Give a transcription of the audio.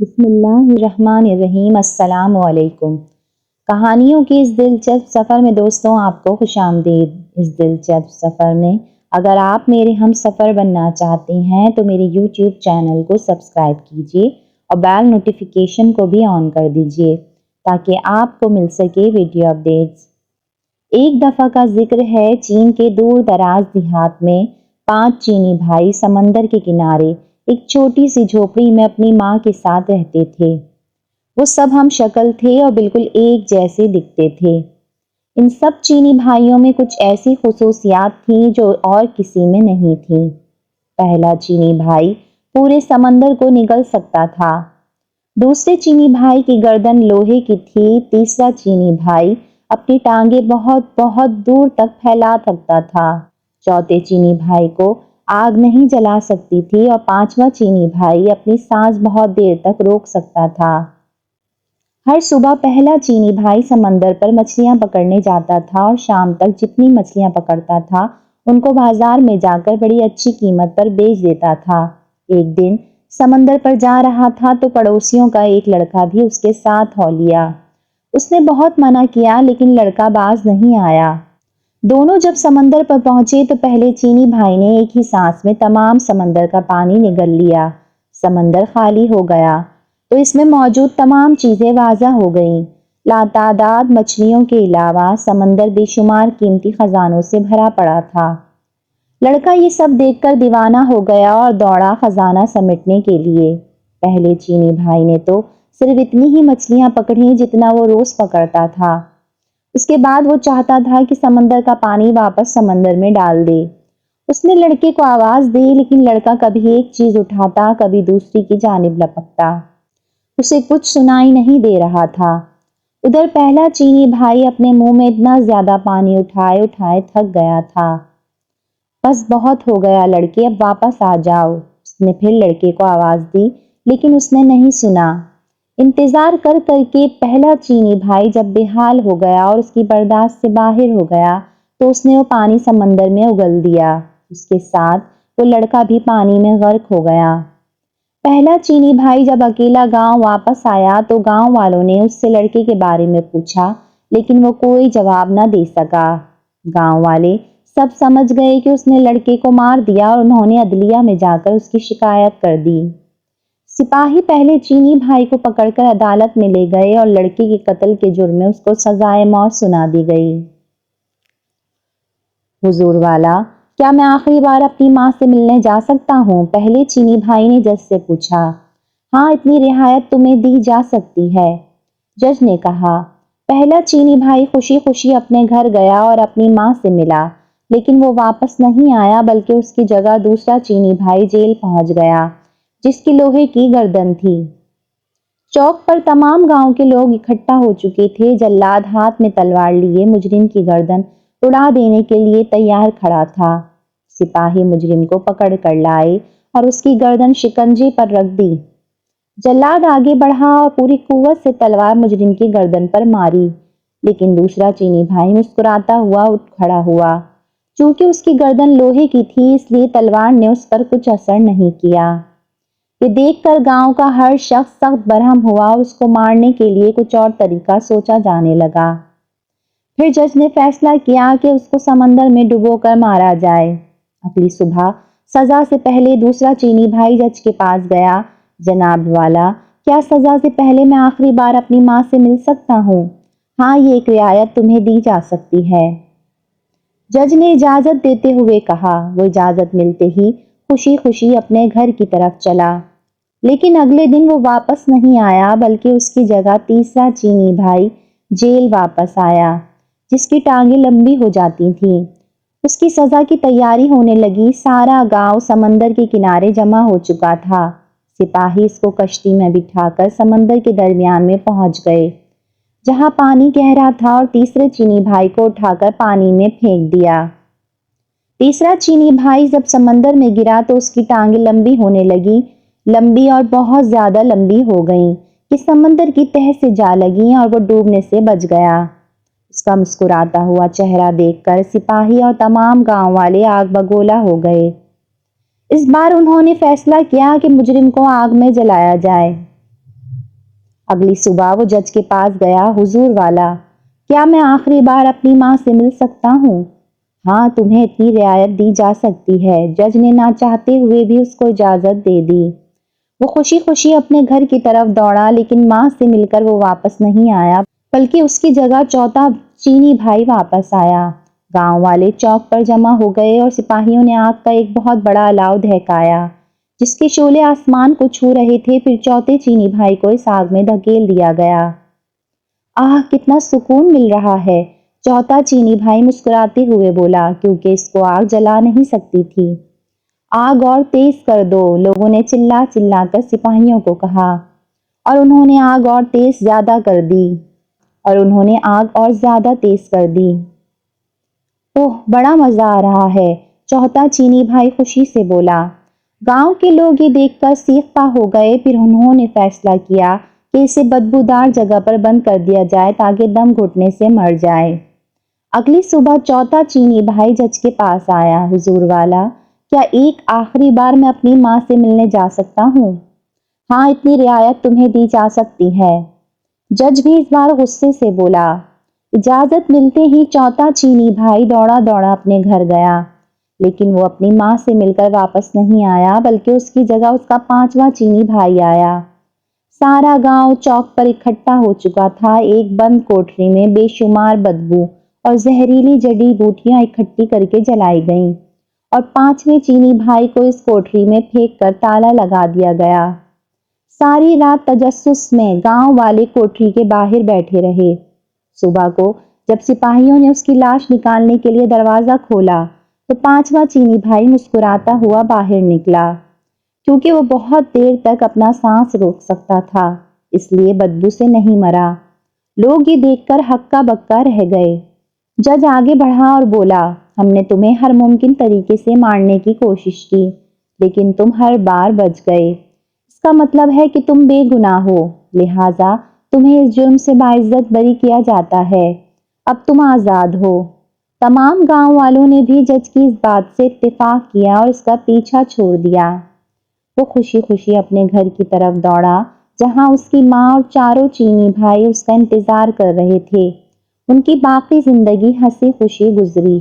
بسم اللہ الرحمن الرحیم۔ السلام علیکم۔ کہانیوں کی اس دلچسپ سفر میں دوستوں آپ کو خوش آمدید۔ اس دلچسپ سفر میں اگر آپ میرے ہم سفر بننا چاہتے ہیں تو میرے یوٹیوب چینل کو سبسکرائب کیجیے اور بیل نوٹیفیکیشن کو بھی آن کر دیجیے تاکہ آپ کو مل سکے ویڈیو اپڈیٹس۔ ایک دفعہ کا ذکر ہے، چین کے دور دراز دیہات میں 5 چینی بھائی سمندر کے کنارے ایک چھوٹی سی جھوپڑی میں اپنی ماں کے ساتھ رہتے تھے۔ وہ سب ہم شکل تھے اور بالکل ایک جیسے دکھتے تھے۔ ان سب چینی بھائیوں میں کچھ ایسی خصوصیات تھیں جو اور کسی میں نہیں تھیں۔ پہلا چینی بھائی پورے سمندر کو نگل سکتا تھا۔ دوسرے چینی بھائی کی گردن لوہے کی تھی۔ تیسرا چینی بھائی اپنی ٹانگیں بہت بہت دور تک پھیلا سکتا تھا۔ چوتھے چینی بھائی کو آگ نہیں جلا سکتی تھی اور 5واں چینی بھائی اپنی سانس بہت دیر تک روک سکتا تھا۔ ہر صبح پہلا چینی بھائی سمندر پر مچھلیاں پکڑنے جاتا تھا اور شام تک جتنی مچھلیاں پکڑتا تھا ان کو بازار میں جا کر بڑی اچھی قیمت پر بیچ دیتا تھا۔ ایک دن سمندر پر جا رہا تھا تو پڑوسیوں کا ایک لڑکا بھی اس کے ساتھ ہو لیا۔ اس نے بہت منع کیا لیکن لڑکا باز نہیں آیا۔ دونوں جب سمندر پر پہنچے تو پہلے چینی بھائی نے ایک ہی سانس میں تمام سمندر کا پانی نگل لیا۔ سمندر خالی ہو گیا تو اس میں موجود تمام چیزیں واضح ہو گئیں۔ لاتعداد مچھلیوں کے علاوہ سمندر بے شمار قیمتی خزانوں سے بھرا پڑا تھا۔ لڑکا یہ سب دیکھ کر دیوانہ ہو گیا اور دوڑا خزانہ سمیٹنے کے لیے۔ پہلے چینی بھائی نے تو صرف اتنی ہی مچھلیاں پکڑیں جتنا وہ روز پکڑتا تھا۔ اس کے بعد وہ چاہتا تھا کہ سمندر کا پانی واپس سمندر میں ڈال دے۔ اس نے لڑکے کو آواز دی لیکن لڑکا کبھی ایک چیز اٹھاتا کبھی دوسری کی جانب لپکتا۔ اسے کچھ سنائی نہیں دے رہا تھا۔ ادھر پہلا چینی بھائی اپنے منہ میں اتنا زیادہ پانی اٹھائے اٹھائے تھک گیا تھا۔ بس بہت ہو گیا لڑکے، اب واپس آ جاؤ۔ اس نے پھر لڑکے کو آواز دی لیکن اس نے نہیں سنا۔ انتظار کر کر کے پہلا چینی بھائی جب بے حال ہو گیا اور اس کی برداشت سے باہر ہو گیا تو اس نے وہ پانی سمندر میں اگل دیا۔ اس کے ساتھ وہ لڑکا بھی پانی میں غرق ہو گیا۔ پہلا چینی بھائی جب اکیلا گاؤں واپس آیا تو گاؤں والوں نے اس سے لڑکے کے بارے میں پوچھا لیکن وہ کوئی جواب نہ دے سکا۔ گاؤں والے سب سمجھ گئے کہ اس نے لڑکے کو مار دیا اور انہوں نے عدلیہ میں جا کر اس کی شکایت کر دی۔ سپاہی پہلے چینی بھائی کو پکڑ کر عدالت میں لے گئے اور لڑکے کے قتل کے جرم میں اس کو سزائے موت سنا دی گئی۔ حضور والا، کیا میں آخری بار اپنی ماں سے ملنے جا سکتا ہوں؟ پہلے چینی بھائی نے جج سے پوچھا۔ ہاں، اتنی رعایت تمہیں دی جا سکتی ہے، جج نے کہا۔ پہلا چینی بھائی خوشی خوشی اپنے گھر گیا اور اپنی ماں سے ملا، لیکن وہ واپس نہیں آیا بلکہ اس کی جگہ دوسرا چینی بھائی جیل پہنچ گیا جس کی لوہے کی گردن تھی۔ چوک پر تمام گاؤں کے لوگ اکٹھا ہو چکے تھے۔ جلاد ہاتھ میں تلوار لیے مجرم کی گردن اڑا دینے کے لیے تیار کھڑا تھا۔ سپاہی مجرم کو پکڑ کر لائے اور اس کی گردن شکنجے پر رکھ دی۔ جلاد آگے بڑھا اور پوری قوت سے تلوار مجرم کی گردن پر ماری، لیکن دوسرا چینی بھائی مسکراتا ہوا اٹھ کھڑا ہوا۔ چونکہ اس کی گردن لوہے کی تھی اس لیے تلوار نے اس پر کچھ اثر نہیں کیا۔ یہ دیکھ کر گاؤں کا ہر شخص سخت برہم ہوا اور اس کو مارنے کے لیے کچھ اور طریقہ سوچا جانے لگا۔ پھر جج نے فیصلہ کیا کہ اس کو سمندر میں ڈبو کر مارا جائے۔ اگلی صبح سزا سے پہلے دوسرا چینی بھائی جج کے پاس گیا۔ جناب والا، کیا سزا سے پہلے میں آخری بار اپنی ماں سے مل سکتا ہوں؟ ہاں، یہ ایک رعایت تمہیں دی جا سکتی ہے، جج نے اجازت دیتے ہوئے کہا۔ وہ اجازت ملتے ہی خوشی خوشی اپنے گھر کی طرف چلا، لیکن اگلے دن وہ واپس نہیں آیا بلکہ اس کی جگہ تیسرا چینی بھائی جیل واپس آیا جس کی ٹانگیں لمبی ہو جاتی تھیں۔ اس کی سزا کی تیاری ہونے لگی۔ سارا گاؤں سمندر کے کنارے جمع ہو چکا تھا۔ سپاہی اس کو کشتی میں بٹھا کر سمندر کے درمیان میں پہنچ گئے جہاں پانی گہرا تھا اور تیسرے چینی بھائی کو اٹھا کر پانی میں پھینک دیا۔ تیسرا چینی بھائی جب سمندر میں گرا تو اس کی ٹانگیں لمبی ہونے لگی، لمبی اور بہت زیادہ لمبی ہو گئیں کہ سمندر کی تہہ سے جا لگیں اور وہ ڈوبنے سے بچ گیا۔ اس کا مسکراتا ہوا چہرہ دیکھ کر سپاہی اور تمام گاؤں والے آگ بگولا ہو گئے۔ اس بار انہوں نے فیصلہ کیا کہ مجرم کو آگ میں جلایا جائے۔ اگلی صبح وہ جج کے پاس گیا۔ حضور والا، کیا میں آخری بار اپنی ماں سے مل سکتا ہوں؟ ہاں، تمہیں اتنی رعایت دی جا سکتی ہے۔ جج نے نہ چاہتے ہوئے بھی اس کو اجازت دے دی۔ وہ خوشی خوشی اپنے گھر کی طرف دوڑا، لیکن ماں سے مل کر وہ واپس نہیں آیا، بلکہ اس کی جگہ چوتھا چینی بھائی واپس آیا۔ گاؤں والے چوک پر جمع ہو گئے اور سپاہیوں نے آگ کا ایک بہت بڑا الاؤ دہکایا، جس کے شعلے آسمان کو چھو رہے تھے۔ پھر چوتھے چینی بھائی کو اس آگ میں دھکیل دیا گیا۔ آہ، کتنا سکون مل رہا ہے! چوتھا چینی بھائی مسکراتے ہوئے بولا، کیونکہ اس کو آگ جلا نہیں سکتی تھی۔ آگ اور تیز کر دو، لوگوں نے چلا چلا کر سپاہیوں کو کہا، اور انہوں نے آگ اور زیادہ تیز کر دی۔ اوہ، بڑا مزہ آ رہا ہے! چوتھا چینی بھائی خوشی سے بولا۔ گاؤں کے لوگ یہ دیکھ کر سیخ پا ہو گئے۔ پھر انہوں نے فیصلہ کیا کہ اسے بدبودار جگہ پر بند کر دیا جائے تاکہ دم گھٹنے سے مر جائے۔ اگلی صبح چوتھا چینی بھائی جج کے پاس آیا۔ حضور والا، کیا ایک آخری بار میں اپنی ماں سے ملنے جا سکتا ہوں؟ ہاں، اتنی رعایت تمہیں دی جا سکتی ہے۔ جج بھی اس بار غصے سے بولا۔ اجازت ملتے ہی چوتھا چینی بھائی دوڑا دوڑا اپنے گھر گیا، لیکن وہ اپنی ماں سے مل کر واپس نہیں آیا، بلکہ اس کی جگہ اس کا پانچواں چینی بھائی آیا۔ سارا گاؤں چوک پر اکٹھا ہو چکا تھا۔ ایک بند کوٹری میں بے شمار بدبو اور زہریلی جڑی بوٹیاں اکٹھی کر کے جلائی گئیں، اور پانچویں چینی بھائی کو اس کوٹری میں پھینک کر تالا لگا دیا گیا۔ ساری رات تجسس میں گاؤں والے کوٹری کے باہر بیٹھے رہے۔ صبح کو جب سپاہیوں نے اس کی لاش نکالنے کے لیے دروازہ کھولا تو پانچواں چینی بھائی مسکراتا ہوا باہر نکلا۔ کیونکہ وہ بہت دیر تک اپنا سانس روک سکتا تھا، اس لیے بدبو سے نہیں مرا۔ لوگ یہ دیکھ کر ہکا بکا رہ گئے۔ جج آگے بڑھا اور بولا، ہم نے تمہیں ہر ممکن طریقے سے مارنے کی کوشش کی، لیکن تم ہر بار بچ گئے۔ اس کا مطلب ہے کہ تم بے گناہ ہو، لہٰذا تمہیں اس جرم سے باعزت بری کیا جاتا ہے۔ اب تم آزاد ہو۔ تمام گاؤں والوں نے بھی جج کی اس بات سے اتفاق کیا اور اس کا پیچھا چھوڑ دیا۔ وہ خوشی خوشی اپنے گھر کی طرف دوڑا، جہاں اس کی ماں اور چاروں چینی بھائی اس کا انتظار کر رہے تھے۔ ان کی باقی زندگی ہنسی خوشی گزری۔